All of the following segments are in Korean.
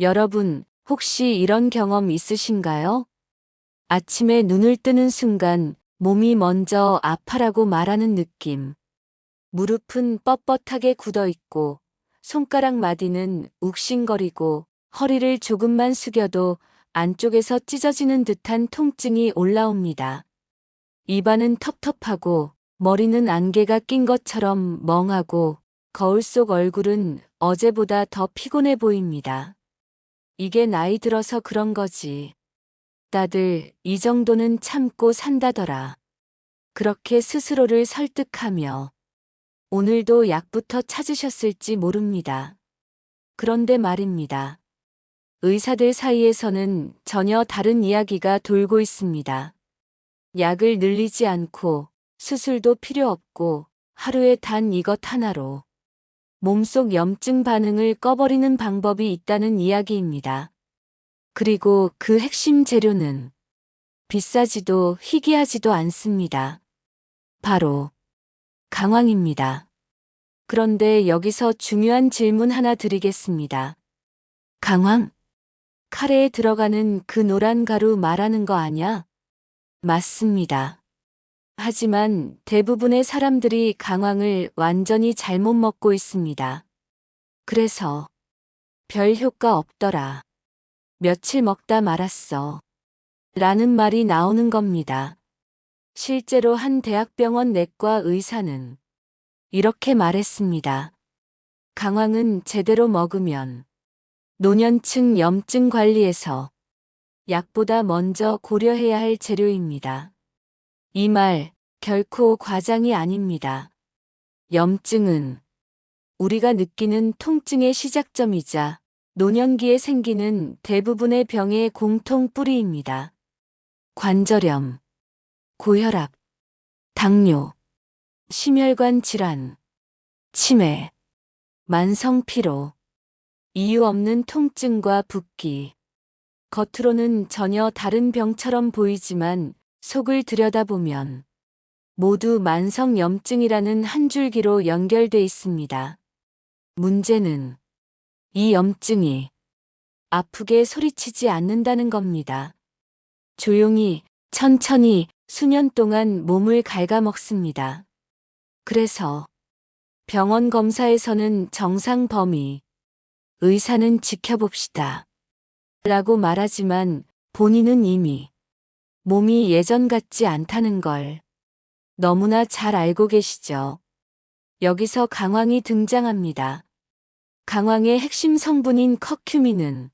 여러분, 혹시 이런 경험 있으신가요? 아침에 눈을 뜨는 순간 몸이 먼저 아파라고 말하는 느낌. 무릎은 뻣뻣하게 굳어 있고 손가락 마디는 욱신거리고 허리를 조금만 숙여도 안쪽에서 찢어지는 듯한 통증이 올라옵니다. 입안은 텁텁하고 머리는 안개가 낀 것처럼 멍하고 거울 속 얼굴은 어제보다 더 피곤해 보입니다. 이게 나이 들어서 그런 거지. 다들 이 정도는 참고 산다더라. 그렇게 스스로를 설득하며 오늘도 약부터 찾으셨을지 모릅니다. 그런데 말입니다. 의사들 사이에서는 전혀 다른 이야기가 돌고 있습니다. 약을 늘리지 않고 수술도 필요 없고 하루에 단 이것 하나로 몸속 염증 반응을 꺼버리는 방법이 있다는 이야기입니다. 그리고 그 핵심 재료는 비싸지도 희귀하지도 않습니다. 바로 강황입니다. 그런데 여기서 중요한 질문 하나 드리겠습니다. 강황? 카레에 들어가는 그 노란 가루 말하는 거 아냐? 맞습니다. 하지만 대부분의 사람들이 강황을 완전히 잘못 먹고 있습니다. 그래서 별 효과 없더라. 며칠 먹다 말았어. 라는 말이 나오는 겁니다. 실제로 한 대학병원 내과 의사는 이렇게 말했습니다. 강황은 제대로 먹으면 노년층 염증 관리에서 약보다 먼저 고려해야 할 재료입니다. 이 말 결코 과장이 아닙니다. 염증은 우리가 느끼는 통증의 시작점이자 노년기에 생기는 대부분의 병의 공통 뿌리입니다. 관절염, 고혈압, 당뇨, 심혈관 질환, 치매, 만성 피로, 이유 없는 통증과 붓기. 겉으로는 전혀 다른 병처럼 보이지만 속을 들여다보면 모두 만성 염증이라는 한 줄기로 연결돼 있습니다. 문제는 이 염증이 아프게 소리치지 않는다는 겁니다. 조용히, 천천히 수년 동안 몸을 갉아먹습니다. 그래서 병원 검사에서는 정상 범위, 의사는 지켜봅시다. 라고 말하지만 본인은 이미 몸이 예전 같지 않다는 걸 너무나 잘 알고 계시죠. 여기서 강황이 등장합니다. 강황의 핵심 성분인 커큐민은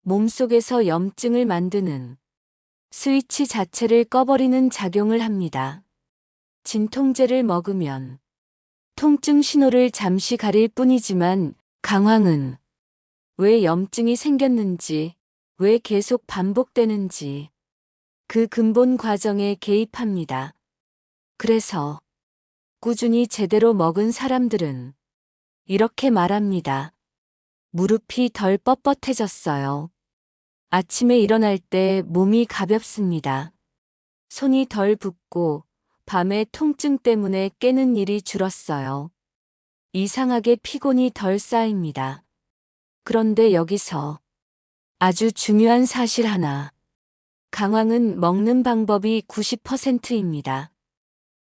몸속에서 염증을 만드는 스위치 자체를 꺼버리는 작용을 합니다. 진통제를 먹으면 통증 신호를 잠시 가릴 뿐이지만 강황은 왜 염증이 생겼는지, 왜 계속 반복되는지 그 근본 과정에 개입합니다. 그래서 꾸준히 제대로 먹은 사람들은 이렇게 말합니다. 무릎이 덜 뻣뻣해졌어요. 아침에 일어날 때 몸이 가볍습니다. 손이 덜 붓고 밤에 통증 때문에 깨는 일이 줄었어요. 이상하게 피곤이 덜 쌓입니다. 그런데 여기서 아주 중요한 사실 하나. 강황은 먹는 방법이 90%입니다.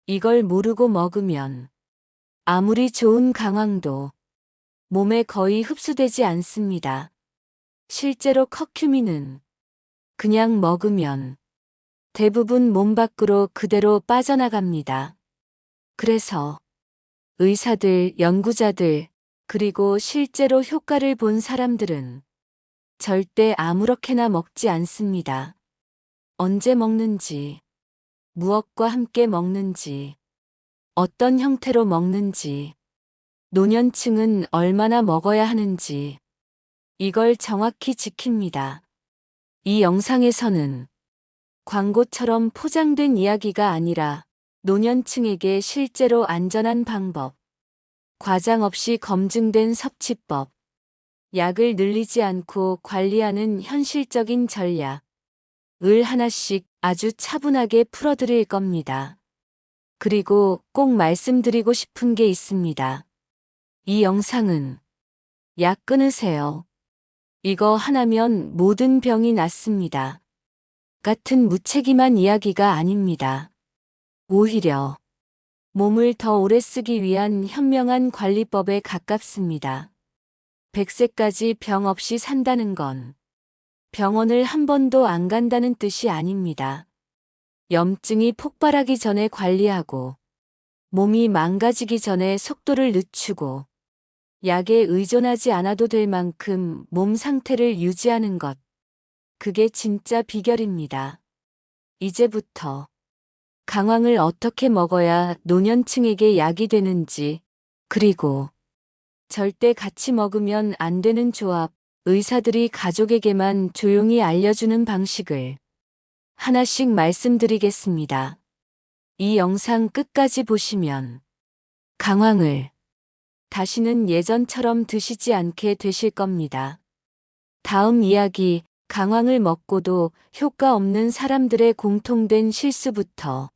이걸 모르고 먹으면 아무리 좋은 강황도 몸에 거의 흡수되지 않습니다. 실제로 커큐민은 그냥 먹으면 대부분 몸 밖으로 그대로 빠져나갑니다. 그래서 의사들, 연구자들, 그리고 실제로 효과를 본 사람들은 절대 아무렇게나 먹지 않습니다. 언제 먹는지, 무엇과 함께 먹는지, 어떤 형태로 먹는지, 노년층은 얼마나 먹어야 하는지, 이걸 정확히 지킵니다. 이 영상에서는 광고처럼 포장된 이야기가 아니라 노년층에게 실제로 안전한 방법, 과장 없이 검증된 섭취법, 약을 늘리지 않고 관리하는 현실적인 전략, 을 하나씩 아주 차분하게 풀어드릴 겁니다. 그리고 꼭 말씀드리고 싶은 게 있습니다. 이 영상은 약 끊으세요. 이거 하나면 모든 병이 낫습니다. 같은 무책임한 이야기가 아닙니다. 오히려 몸을 더 오래 쓰기 위한 현명한 관리법에 가깝습니다. 100세까지 병 없이 산다는 건 병원을 한 번도 안 간다는 뜻이 아닙니다. 염증이 폭발하기 전에 관리하고 몸이 망가지기 전에 속도를 늦추고 약에 의존하지 않아도 될 만큼 몸 상태를 유지하는 것. 그게 진짜 비결입니다. 이제부터 강황을 어떻게 먹어야 노년층에게 약이 되는지, 그리고 절대 같이 먹으면 안 되는 조합, 의사들이 가족에게만 조용히 알려주는 방식을 하나씩 말씀드리겠습니다. 이 영상 끝까지 보시면 강황을 다시는 예전처럼 드시지 않게 되실 겁니다. 다음 이야기, 강황을 먹고도 효과 없는 사람들의 공통된 실수부터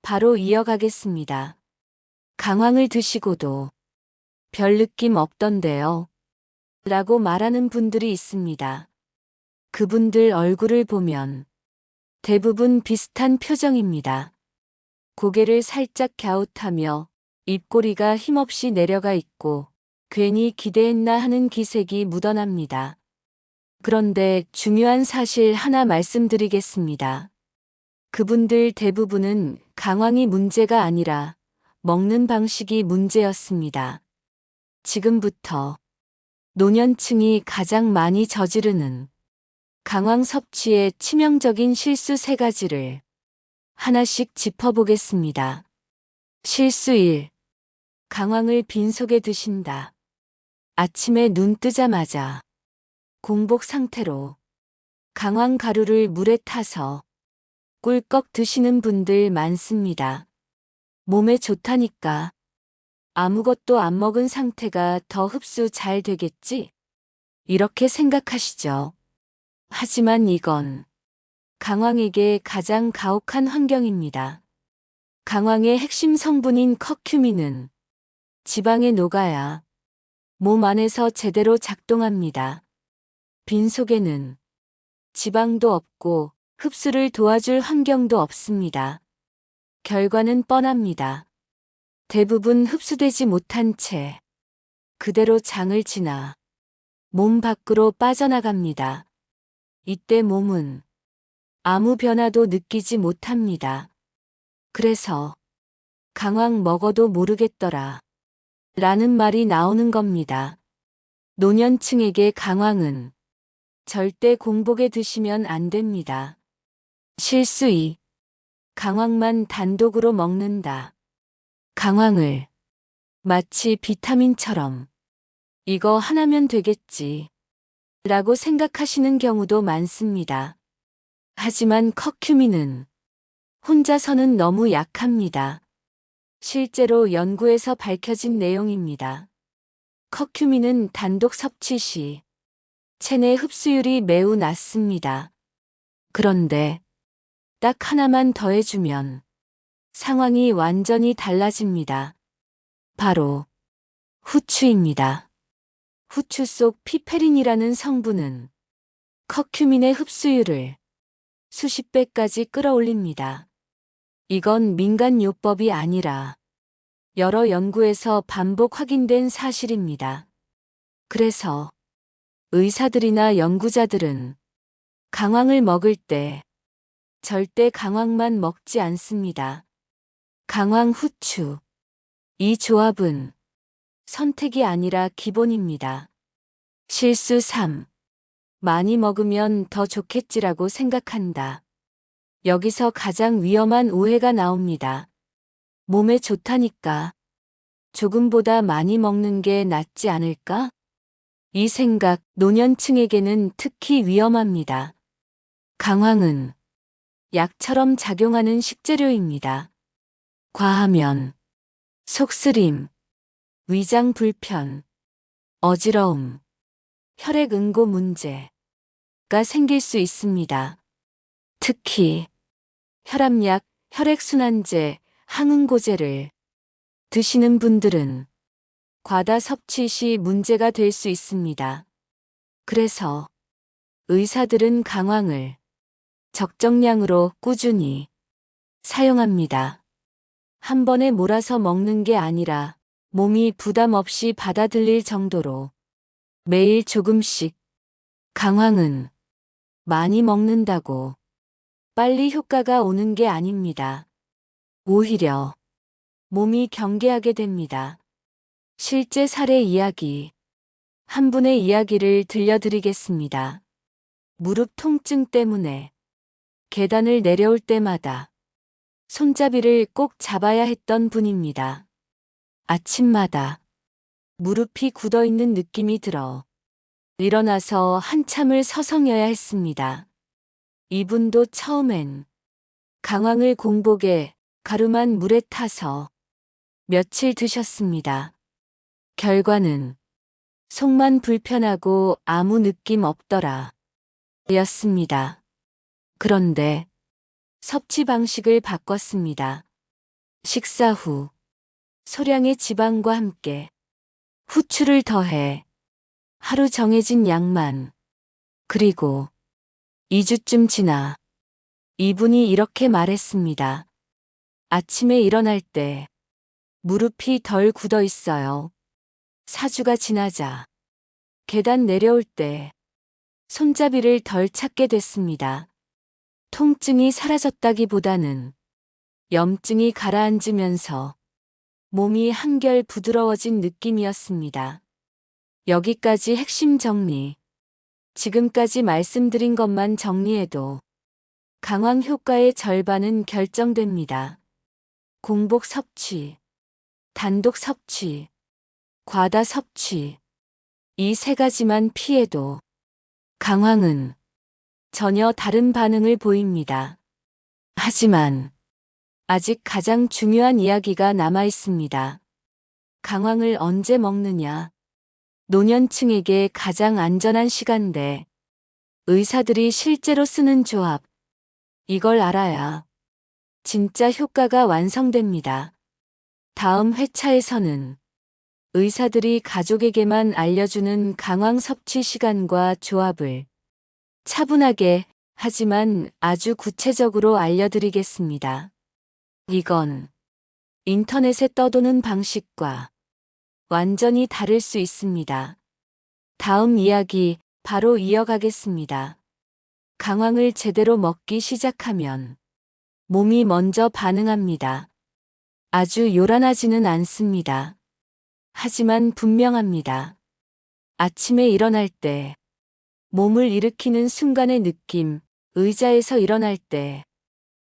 바로 이어가겠습니다. 강황을 드시고도 별 느낌 없던데요. 라고 말하는 분들이 있습니다. 그분들 얼굴을 보면 대부분 비슷한 표정입니다. 고개를 살짝 갸웃하며 입꼬리가 힘없이 내려가 있고 괜히 기대했나 하는 기색이 묻어납니다. 그런데 중요한 사실 하나 말씀드리겠습니다. 그분들 대부분은 강황이 문제가 아니라 먹는 방식이 문제였습니다. 지금부터 노년층이 가장 많이 저지르는 강황 섭취의 치명적인 실수 3가지를 하나씩 짚어보겠습니다. 실수 1. 강황을 빈속에 드신다. 아침에 눈 뜨자마자 공복 상태로 강황 가루를 물에 타서 꿀꺽 드시는 분들 많습니다. 몸에 좋다니까 아무것도 안 먹은 상태가 더 흡수 잘 되겠지? 이렇게 생각하시죠. 하지만 이건 강황에게 가장 가혹한 환경입니다. 강황의 핵심 성분인 커큐민은 지방에 녹아야 몸 안에서 제대로 작동합니다. 빈속에는 지방도 없고 흡수를 도와줄 환경도 없습니다. 결과는 뻔합니다. 대부분 흡수되지 못한 채 그대로 장을 지나 몸 밖으로 빠져나갑니다. 이때 몸은 아무 변화도 느끼지 못합니다. 그래서 강황 먹어도 모르겠더라 라는 말이 나오는 겁니다. 노년층에게 강황은 절대 공복에 드시면 안 됩니다. 실수 2. 강황만 단독으로 먹는다. 강황을 마치 비타민처럼 이거 하나면 되겠지 라고 생각하시는 경우도 많습니다. 하지만 커큐민은 혼자서는 너무 약합니다. 실제로 연구에서 밝혀진 내용입니다. 커큐민은 단독 섭취 시 체내 흡수율이 매우 낮습니다. 그런데 딱 하나만 더해주면 상황이 완전히 달라집니다. 바로 후추입니다. 후추 속 피페린이라는 성분은 커큐민의 흡수율을 수십 배까지 끌어올립니다. 이건 민간요법이 아니라 여러 연구에서 반복 확인된 사실입니다. 그래서 의사들이나 연구자들은 강황을 먹을 때 절대 강황만 먹지 않습니다. 강황 후추. 이 조합은 선택이 아니라 기본입니다. 실수 3. 많이 먹으면 더 좋겠지라고 생각한다. 여기서 가장 위험한 오해가 나옵니다. 몸에 좋다니까 조금보다 많이 먹는 게 낫지 않을까? 이 생각 노년층에게는 특히 위험합니다. 강황은 약처럼 작용하는 식재료입니다. 과하면 속쓰림, 위장 불편, 어지러움, 혈액 응고 문제가 생길 수 있습니다. 특히 혈압약, 혈액순환제, 항응고제를 드시는 분들은 과다 섭취 시 문제가 될 수 있습니다. 그래서 의사들은 강황을 적정량으로 꾸준히 사용합니다. 한 번에 몰아서 먹는 게 아니라 몸이 부담 없이 받아들일 정도로 매일 조금씩. 강황은 많이 먹는다고 빨리 효과가 오는 게 아닙니다. 오히려 몸이 경계하게 됩니다. 실제 사례 이야기. 한 분의 이야기를 들려드리겠습니다. 무릎 통증 때문에 계단을 내려올 때마다 손잡이를 꼭 잡아야 했던 분입니다. 아침마다 무릎이 굳어 있는 느낌이 들어 일어나서 한참을 서성여야 했습니다. 이분도 처음엔 강황을 공복에 가루만 물에 타서 며칠 드셨습니다. 결과는 속만 불편하고 아무 느낌 없더라 였습니다. 그런데 섭취 방식을 바꿨습니다. 식사 후 소량의 지방과 함께 후추를 더해 하루 정해진 양만. 그리고 2주쯤 지나 이분이 이렇게 말했습니다. 아침에 일어날 때 무릎이 덜 굳어 있어요. 4주가 지나자 계단 내려올 때 손잡이를 덜 찾게 됐습니다. 통증이 사라졌다기보다는 염증이 가라앉으면서 몸이 한결 부드러워진 느낌이었습니다. 여기까지 핵심 정리. 지금까지 말씀드린 것만 정리해도 강황 효과의 절반은 결정됩니다. 공복 섭취, 단독 섭취, 과다 섭취. 이 세 가지만 피해도 강황은 전혀 다른 반응을 보입니다. 하지만 아직 가장 중요한 이야기가 남아 있습니다. 강황을 언제 먹느냐? 노년층에게 가장 안전한 시간대. 의사들이 실제로 쓰는 조합. 이걸 알아야 진짜 효과가 완성됩니다. 다음 회차에서는 의사들이 가족에게만 알려주는 강황 섭취 시간과 조합을 차분하게 하지만 아주 구체적으로 알려드리겠습니다. 이건 인터넷에 떠도는 방식과 완전히 다를 수 있습니다. 다음 이야기 바로 이어가겠습니다. 강황을 제대로 먹기 시작하면 몸이 먼저 반응합니다. 아주 요란하지는 않습니다. 하지만 분명합니다. 아침에 일어날 때 몸을 일으키는 순간의 느낌, 의자에서 일어날 때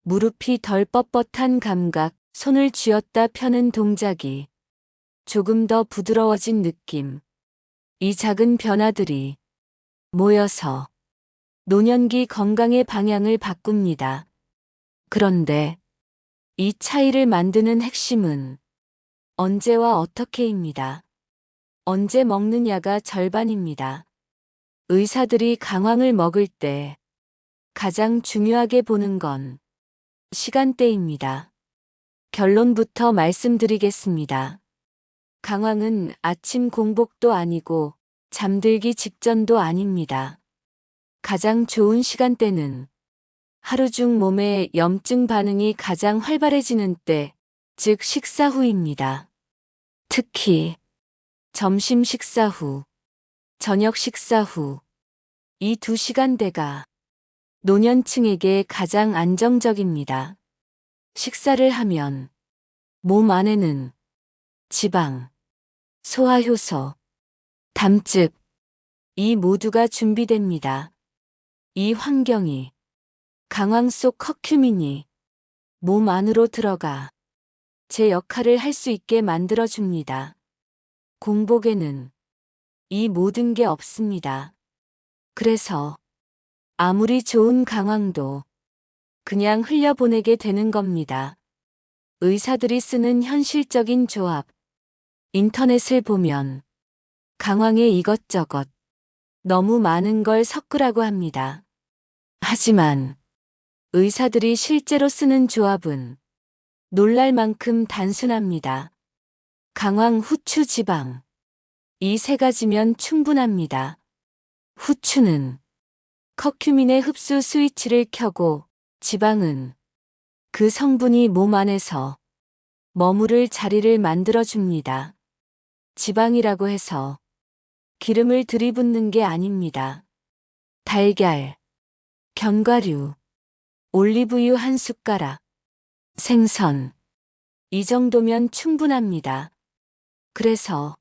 무릎이 덜 뻣뻣한 감각, 손을 쥐었다 펴는 동작이 조금 더 부드러워진 느낌. 이 작은 변화들이 모여서 노년기 건강의 방향을 바꿉니다. 그런데 이 차이를 만드는 핵심은 언제와 어떻게입니다. 언제 먹느냐가 절반입니다. 의사들이 강황을 먹을 때 가장 중요하게 보는 건 시간대입니다. 결론부터 말씀드리겠습니다. 강황은 아침 공복도 아니고 잠들기 직전도 아닙니다. 가장 좋은 시간대는 하루 중 몸의 염증 반응이 가장 활발해지는 때, 즉 식사 후입니다. 특히 점심 식사 후, 저녁 식사 후, 이 두 시간대가 노년층에게 가장 안정적입니다. 식사를 하면 몸 안에는 지방, 소화효소, 담즙, 이 모두가 준비됩니다. 이 환경이 강황 속 커큐민이 몸 안으로 들어가 제 역할을 할 수 있게 만들어줍니다. 공복에는 이 모든 게 없습니다. 그래서 아무리 좋은 강황도 그냥 흘려보내게 되는 겁니다. 의사들이 쓰는 현실적인 조합. 인터넷을 보면 강황에 이것저것 너무 많은 걸 섞으라고 합니다. 하지만 의사들이 실제로 쓰는 조합은 놀랄 만큼 단순합니다. 강황, 후추, 지방. 이 세 가지면 충분합니다. 후추는 커큐민의 흡수 스위치를 켜고 지방은 그 성분이 몸 안에서 머무를 자리를 만들어줍니다. 지방이라고 해서 기름을 들이붓는 게 아닙니다. 달걀, 견과류, 올리브유 한 숟가락, 생선. 이 정도면 충분합니다. 그래서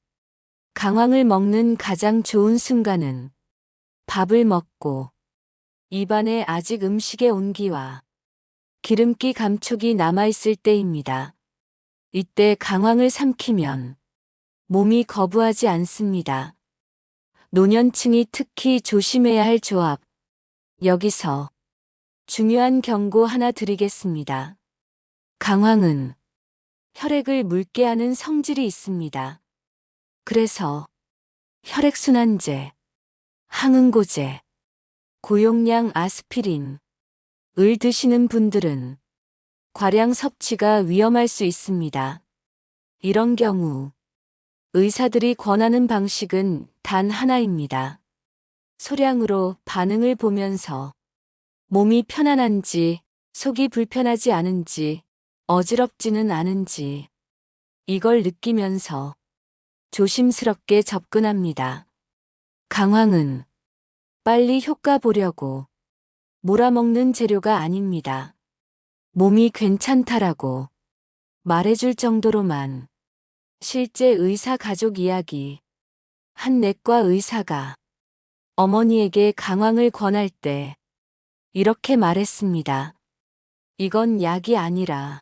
강황을 먹는 가장 좋은 순간은 밥을 먹고 입안에 아직 음식의 온기와 기름기 감촉이 남아있을 때입니다. 이때 강황을 삼키면 몸이 거부하지 않습니다. 노년층이 특히 조심해야 할 조합. 여기서 중요한 경고 하나 드리겠습니다. 강황은 혈액을 묽게 하는 성질이 있습니다. 그래서 혈액순환제, 항응고제, 고용량 아스피린, 을 드시는 분들은 과량 섭취가 위험할 수 있습니다. 이런 경우 의사들이 권하는 방식은 단 하나입니다. 소량으로 반응을 보면서 몸이 편안한지, 속이 불편하지 않은지, 어지럽지는 않은지 이걸 느끼면서 조심스럽게 접근합니다. 강황은 빨리 효과 보려고 몰아먹는 재료가 아닙니다. 몸이 괜찮다라고 말해줄 정도로만. 실제 의사 가족 이야기. 한 내과 의사가 어머니에게 강황을 권할 때 이렇게 말했습니다. 이건 약이 아니라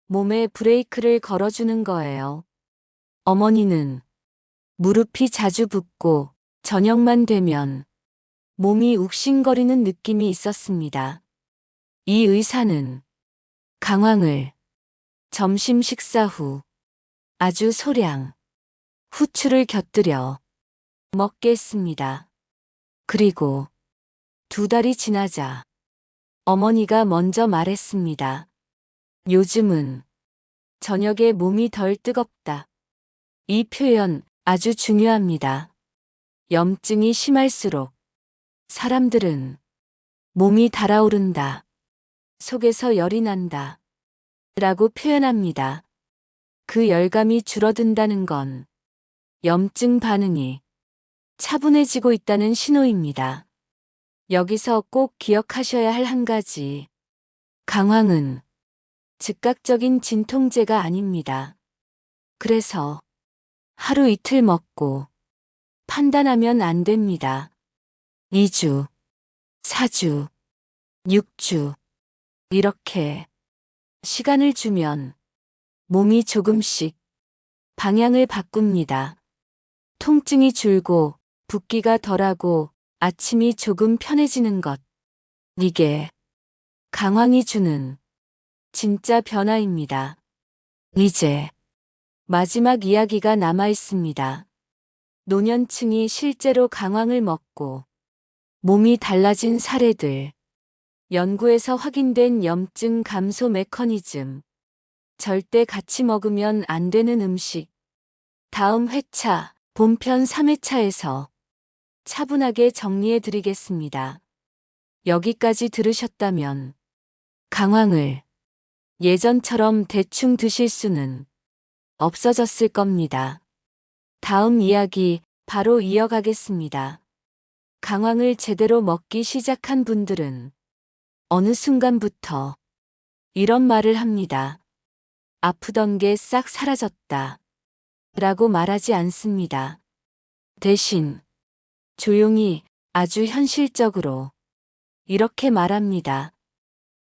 몸에 브레이크를 걸어주는 거예요. 어머니는 무릎이 자주 붓고 저녁만 되면 몸이 욱신거리는 느낌이 있었습니다. 이 의사는 강황을 점심 식사 후 아주 소량 후추를 곁들여 먹게 했습니다. 그리고 2달이 지나자 어머니가 먼저 말했습니다. 요즘은 저녁에 몸이 덜 뜨겁다. 이 표현 아주 중요합니다. 염증이 심할수록 사람들은 몸이 달아오른다, 속에서 열이 난다 라고 표현합니다. 그 열감이 줄어든다는 건 염증 반응이 차분해지고 있다는 신호입니다. 여기서 꼭 기억하셔야 할 한 가지. 강황은 즉각적인 진통제가 아닙니다. 그래서 하루 이틀 먹고 판단하면 안 됩니다. 2주, 4주, 6주 이렇게 시간을 주면 몸이 조금씩 방향을 바꿉니다. 통증이 줄고 붓기가 덜하고 아침이 조금 편해지는 것. 이게 강황이 주는 진짜 변화입니다. 이제 마지막 이야기가 남아 있습니다. 노년층이 실제로 강황을 먹고 몸이 달라진 사례들. 연구에서 확인된 염증 감소 메커니즘. 절대 같이 먹으면 안 되는 음식. 다음 회차, 본편 3회차에서 차분하게 정리해 드리겠습니다. 여기까지 들으셨다면 강황을 예전처럼 대충 드실 수는 없어졌을 겁니다. 다음 이야기 바로 이어가겠습니다. 강황을 제대로 먹기 시작한 분들은 어느 순간부터 이런 말을 합니다. 아프던 게 싹 사라졌다. 라고 말하지 않습니다. 대신 조용히 아주 현실적으로 이렇게 말합니다.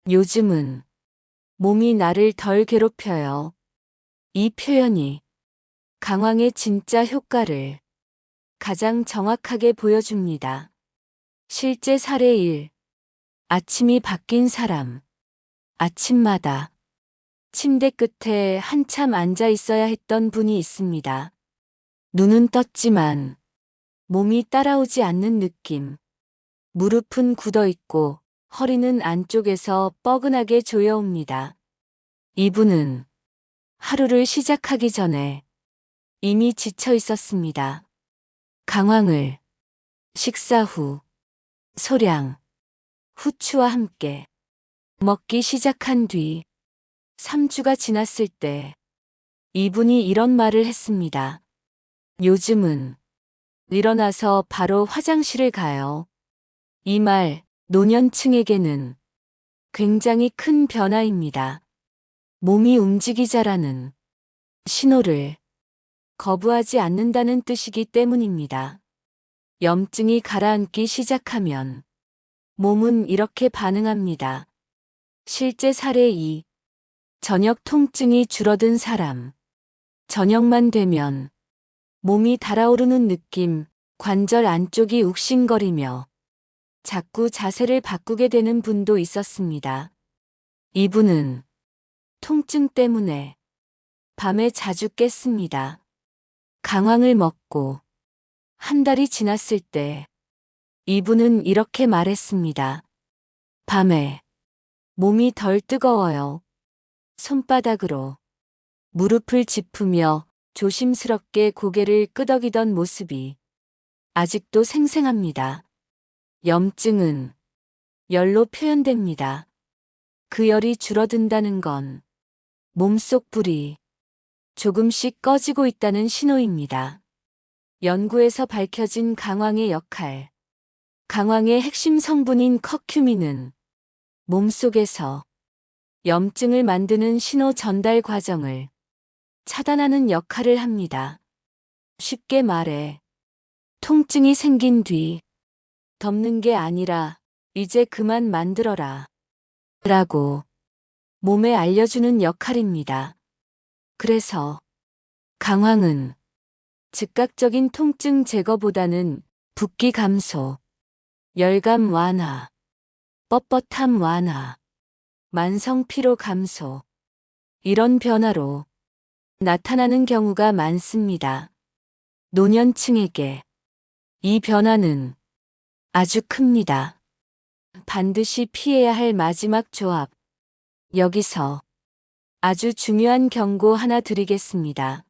요즘은 몸이 나를 덜 괴롭혀요. 이 표현이 강황의 진짜 효과를 가장 정확하게 보여줍니다. 실제 사례 1. 아침이 바뀐 사람. 아침마다 침대 끝에 한참 앉아 있어야 했던 분이 있습니다. 눈은 떴지만 몸이 따라오지 않는 느낌. 무릎은 굳어 있고 허리는 안쪽에서 뻐근하게 조여옵니다. 이분은 하루를 시작하기 전에 이미 지쳐 있었습니다. 강황을 식사 후 소량 후추와 함께 먹기 시작한 뒤 3주가 지났을 때 이분이 이런 말을 했습니다. 요즘은 일어나서 바로 화장실을 가요. 이 말 노년층에게는 굉장히 큰 변화입니다. 몸이 움직이자라는 신호를 거부하지 않는다는 뜻이기 때문입니다. 염증이 가라앉기 시작하면 몸은 이렇게 반응합니다. 실제 사례 2. 저녁 통증이 줄어든 사람. 저녁만 되면 몸이 달아오르는 느낌, 관절 안쪽이 욱신거리며 자꾸 자세를 바꾸게 되는 분도 있었습니다. 이분은 통증 때문에 밤에 자주 깼습니다. 강황을 먹고 한 달이 지났을 때 이분은 이렇게 말했습니다. 밤에 몸이 덜 뜨거워요. 손바닥으로 무릎을 짚으며 조심스럽게 고개를 끄덕이던 모습이 아직도 생생합니다. 염증은 열로 표현됩니다. 그 열이 줄어든다는 건 몸속 불이 조금씩 꺼지고 있다는 신호입니다. 연구에서 밝혀진 강황의 역할. 강황의 핵심 성분인 커큐민은 몸속에서 염증을 만드는 신호 전달 과정을 차단하는 역할을 합니다. 쉽게 말해, 통증이 생긴 뒤 덮는 게 아니라 이제 그만 만들어라 라고 몸에 알려주는 역할입니다. 그래서 강황은 즉각적인 통증 제거보다는 붓기 감소, 열감 완화, 뻣뻣함 완화, 만성 피로 감소, 이런 변화로 나타나는 경우가 많습니다. 노년층에게 이 변화는 아주 큽니다. 반드시 피해야 할 마지막 조합. 여기서 아주 중요한 경고 하나 드리겠습니다.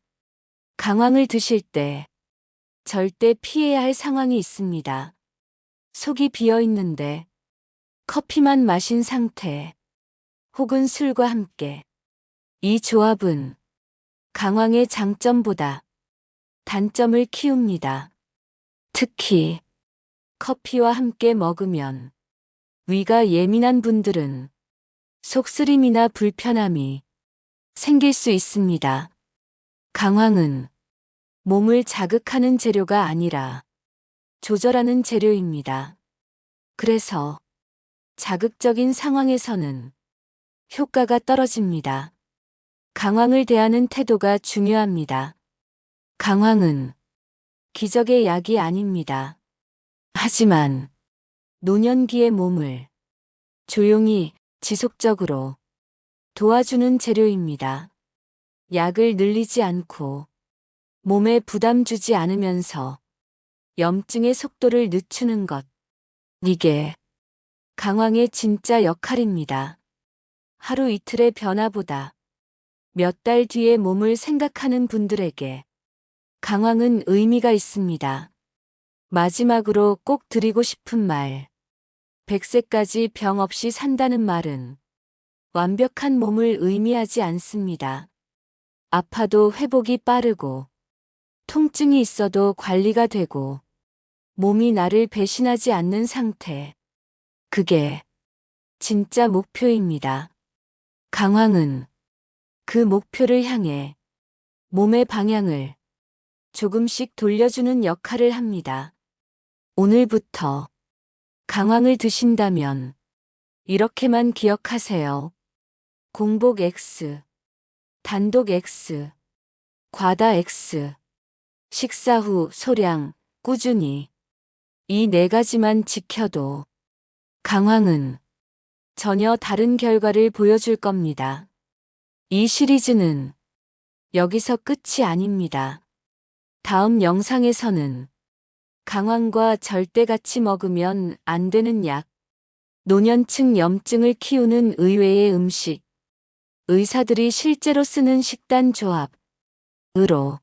강황을 드실 때 절대 피해야 할 상황이 있습니다. 속이 비어 있는데 커피만 마신 상태 혹은 술과 함께. 이 조합은 강황의 장점보다 단점을 키웁니다. 특히 커피와 함께 먹으면 위가 예민한 분들은 속쓰림이나 불편함이 생길 수 있습니다. 강황은 몸을 자극하는 재료가 아니라 조절하는 재료입니다. 그래서 자극적인 상황에서는 효과가 떨어집니다. 강황을 대하는 태도가 중요합니다. 강황은 기적의 약이 아닙니다. 하지만 노년기의 몸을 조용히 지속적으로 도와주는 재료입니다. 약을 늘리지 않고 몸에 부담 주지 않으면서 염증의 속도를 늦추는 것. 이게 강황의 진짜 역할입니다. 하루 이틀의 변화보다 몇 달 뒤의 몸을 생각하는 분들에게 강황은 의미가 있습니다. 마지막으로 꼭 드리고 싶은 말. 100세까지 병 없이 산다는 말은 완벽한 몸을 의미하지 않습니다. 아파도 회복이 빠르고 통증이 있어도 관리가 되고 몸이 나를 배신하지 않는 상태. 그게 진짜 목표입니다. 강황은 그 목표를 향해 몸의 방향을 조금씩 돌려주는 역할을 합니다. 오늘부터 강황을 드신다면 이렇게만 기억하세요. 공복 X, 단독 X, 과다 X, 식사 후 소량, 꾸준히. 이 네 가지만 지켜도 강황은 전혀 다른 결과를 보여줄 겁니다. 이 시리즈는 여기서 끝이 아닙니다. 다음 영상에서는 강황과 절대 같이 먹으면 안 되는 약, 노년층 염증을 키우는 의외의 음식, 의사들이 실제로 쓰는 식단 조합으로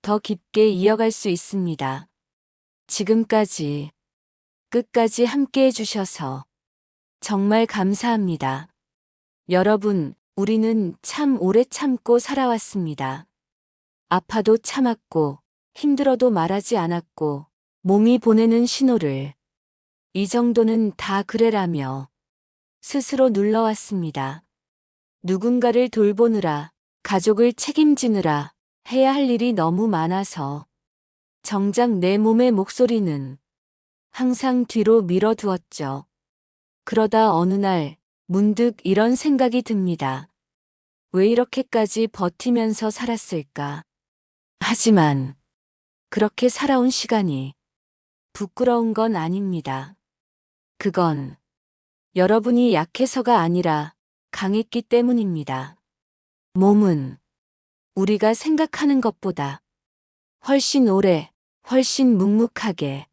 더 깊게 이어갈 수 있습니다. 지금까지, 끝까지 함께 해주셔서 정말 감사합니다. 여러분, 우리는 참 오래 참고 살아왔습니다. 아파도 참았고, 힘들어도 말하지 않았고, 몸이 보내는 신호를 이 정도는 다 그래라며 스스로 눌러왔습니다. 누군가를 돌보느라, 가족을 책임지느라 해야 할 일이 너무 많아서 정작 내 몸의 목소리는 항상 뒤로 밀어두었죠. 그러다 어느 날 문득 이런 생각이 듭니다. 왜 이렇게까지 버티면서 살았을까? 하지만 그렇게 살아온 시간이 부끄러운 건 아닙니다. 그건 여러분이 약해서가 아니라 강했기 때문입니다. 몸은 우리가 생각하는 것보다 훨씬 오래, 훨씬 묵묵하게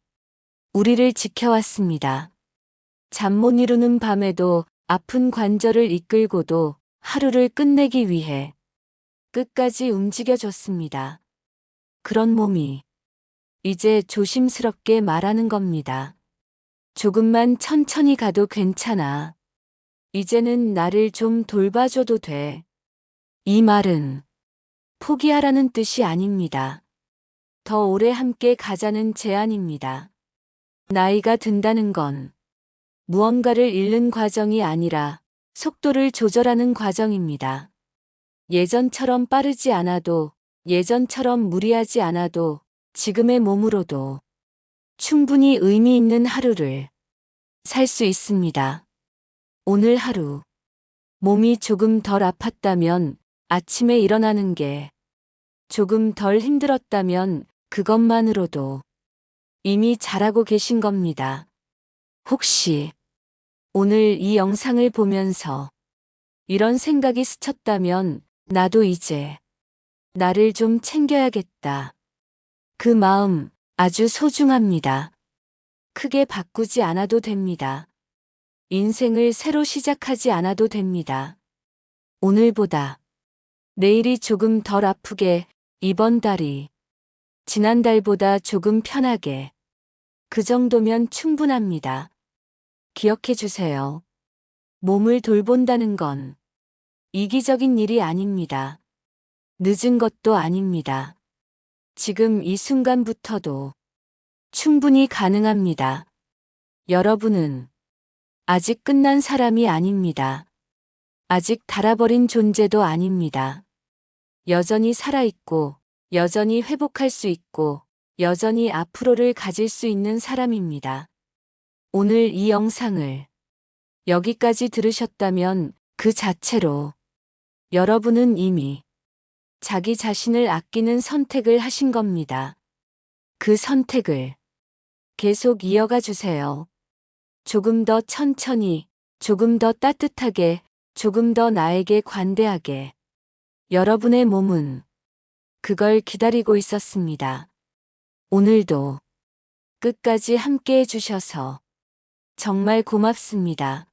우리를 지켜왔습니다. 잠 못 이루는 밤에도 아픈 관절을 이끌고도 하루를 끝내기 위해 끝까지 움직여줬습니다. 그런 몸이 이제 조심스럽게 말하는 겁니다. 조금만 천천히 가도 괜찮아. 이제는 나를 좀 돌봐줘도 돼. 이 말은 포기하라는 뜻이 아닙니다. 더 오래 함께 가자는 제안입니다. 나이가 든다는 건 무언가를 잃는 과정이 아니라 속도를 조절하는 과정입니다. 예전처럼 빠르지 않아도, 예전처럼 무리하지 않아도 지금의 몸으로도 충분히 의미 있는 하루를 살 수 있습니다. 오늘 하루, 몸이 조금 덜 아팠다면 아침에 일어나는 게 조금 덜 힘들었다면 그것만으로도 이미 잘하고 계신 겁니다. 혹시 오늘 이 영상을 보면서 이런 생각이 스쳤다면 나도 이제 나를 좀 챙겨야겠다. 그 마음 아주 소중합니다. 크게 바꾸지 않아도 됩니다. 인생을 새로 시작하지 않아도 됩니다. 오늘보다 내일이 조금 덜 아프게, 이번 달이 지난달보다 조금 편하게, 그 정도면 충분합니다. 기억해 주세요. 몸을 돌본다는 건 이기적인 일이 아닙니다. 늦은 것도 아닙니다. 지금 이 순간부터도 충분히 가능합니다. 여러분은 아직 끝난 사람이 아닙니다. 아직 닳아버린 존재도 아닙니다. 여전히 살아있고, 여전히 회복할 수 있고, 여전히 앞으로를 가질 수 있는 사람입니다. 오늘 이 영상을 여기까지 들으셨다면 그 자체로 여러분은 이미 자기 자신을 아끼는 선택을 하신 겁니다. 그 선택을 계속 이어가 주세요. 조금 더 천천히, 조금 더 따뜻하게, 조금 더 나에게 관대하게. 여러분의 몸은 그걸 기다리고 있었습니다. 오늘도 끝까지 함께 해주셔서 정말 고맙습니다.